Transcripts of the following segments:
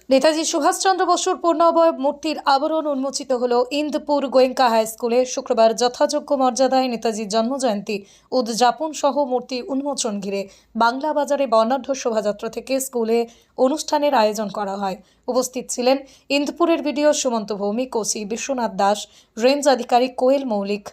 নেতাজি সুভাষচন্দ্র বসুর পূর্ণ অবয়ব মূর্তির আবরণ উন্মোচিত হল ইন্দপুর গোয়েঙ্কা হাই স্কুলে শুক্রবার যথাযোগ্য মর্যাদায় নেতাজির জন্মজয়ন্তী উদযাপন সহ মূর্তি উন্মোচন ঘিরে বাংলা বাজারে বর্ণাঢ্য শোভাযাত্রা থেকে স্কুলে অনুষ্ঠানের আয়োজন করা হয়। উপস্থিত ছিলেন ইন্দপুরের BDO Sumanta Bhowmik, OC Biswanath Das, range আধিকারিক কোয়েল মৌলিক,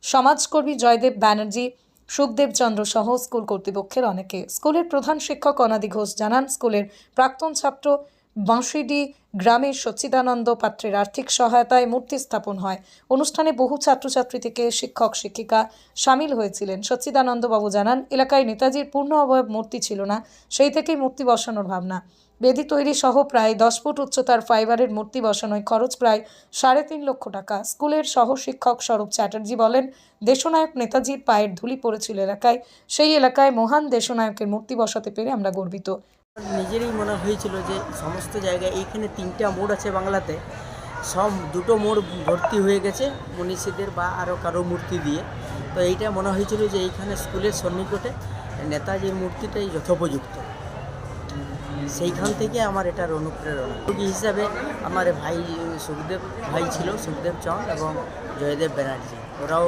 সমাজকর্মী জয়দেব ব্যানার্জি, সুখদেব চন্দ্র সহ স্কুল কর্তৃপক্ষের অনেকে। স্কুলের প্রধান শিক্ষক অনাদি ঘোষ জানান, স্কুলের প্রাক্তন ছাত্র বাঁশিডি গ্রামের সচ্চিদানন্দ পাত্রের আর্থিক সহায়তায় মূর্তি স্থাপন হয়। অনুষ্ঠানে বহু ছাত্রছাত্রী থেকে শিক্ষক শিক্ষিকা সামিল হয়েছিলেন। সচ্চিদানন্দ বাবু জানান, এলাকায় নেতাজির পূর্ণ অবয়ব মূর্তি ছিল না, সেই থেকেই মূর্তি বসানোর ভাবনা। বেদি তৈরি সহ প্রায় 10 ফুট উচ্চতার ফাইবারের মূর্তি বসানোয় খরচ প্রায় 3.5 লক্ষ টাকা। স্কুলের সহ শিক্ষক স্বরূপ চ্যাটার্জি বলেন, দেশনায়ক নেতাজির পায়ের ধুলি পড়েছিল এলাকায়, সেই এলাকায় মহান দেশনায়কের মূর্তি বসাতে পেরে আমরা গর্বিত। নিজেরই মনে হয়েছিল যে সমস্ত জায়গায় এইখানে 3টা মোড় আছে বাংলাতে, সব 2টো মোড় ভর্তি হয়ে গেছে মনীষীদের বা আরও কারো মূর্তি দিয়ে। তো এইটা মনে হয়েছিল যে এইখানে স্কুলের সন্নিকটে নেতাজির মূর্তিটাই যথোপযুক্ত। সেইখান থেকে আমার এটার অনুপ্রেরণা হিসাবে আমার ভাই সুখদেব ভাই ছিল, সুখদেব চন্দ এবং জয়দেব ব্যানার্জি, ওরাও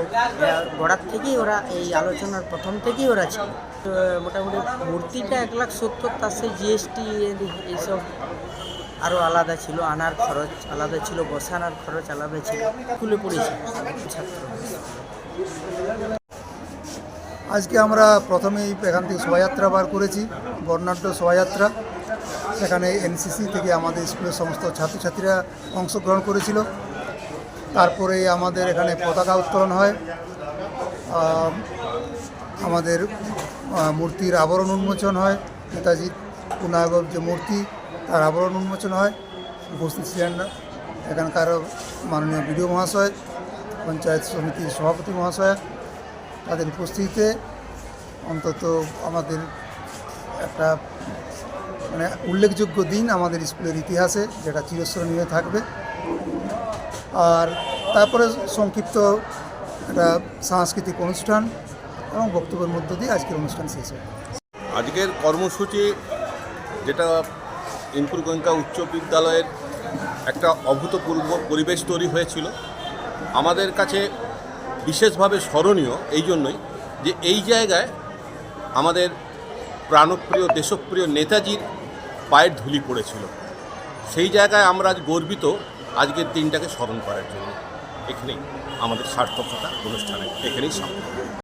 গোড়ার থেকেই ওরা এই আলোচনার প্রথম থেকেই ওরা ছিল। তো মোটামুটি মূর্তিটা 1,70,000, তার সেই জিএসটি এইসব আরও আলাদা ছিল, আনার খরচ আলাদা ছিল, বসানোর খরচ আলাদা ছিল। স্কুলে পড়েছি ছাত্র। আজকে আমরা প্রথমেই এখান থেকে শোভাযাত্রা বার করেছি, বর্ণাঢ্য শোভাযাত্রা। সেখানে এনসিসি থেকে আমাদের স্কুলের সমস্ত ছাত্রছাত্রীরা অংশগ্রহণ করেছিল। তারপরে আমাদের এখানে পতাকা উত্তোলন হয়, আমাদের মূর্তির আবরণ উন্মোচন হয়, নেতাজির পূর্ণাবয়ব যে মূর্তি তার আবরণ উন্মোচন হয়। উপস্থিত ছিলেন এখানকার মাননীয় বিডিও মহাশয়, পঞ্চায়েত সমিতির সভাপতি মহাশয়, তাদের উপস্থিতিতে অন্তত আমাদের একটা উল্লেখযোগ্য দিন আমাদের স্কুলের ইতিহাসে, যেটা চিরস্মরণীয় থাকবে। আর তারপরে সংক্ষিপ্ত একটা সাংস্কৃতিক অনুষ্ঠান এবং বক্তব্যের মধ্য দিয়ে আজকের অনুষ্ঠান শেষ হয়। আজকের কর্মসূচি যেটা ইন্দপুর গোয়েঙ্কা উচ্চ বিদ্যালয়ের একটা অভূতপূর্ব পরিবেশ তৈরি হয়েছিল, আমাদের কাছে বিশেষভাবে স্মরণীয় এই জন্যই যে এই জায়গায় আমাদের প্রাণপ্রিয় দেশপ্রিয় নেতাজির পায়ের ধুলি পড়েছিল। সেই জায়গায় আমরা আজ গর্বিত আজকের দিনটাকে স্মরণ করার জন্য। এখানেই আমাদের সার্থকতা অনুষ্ঠানে এখানেই সমাপ্ত।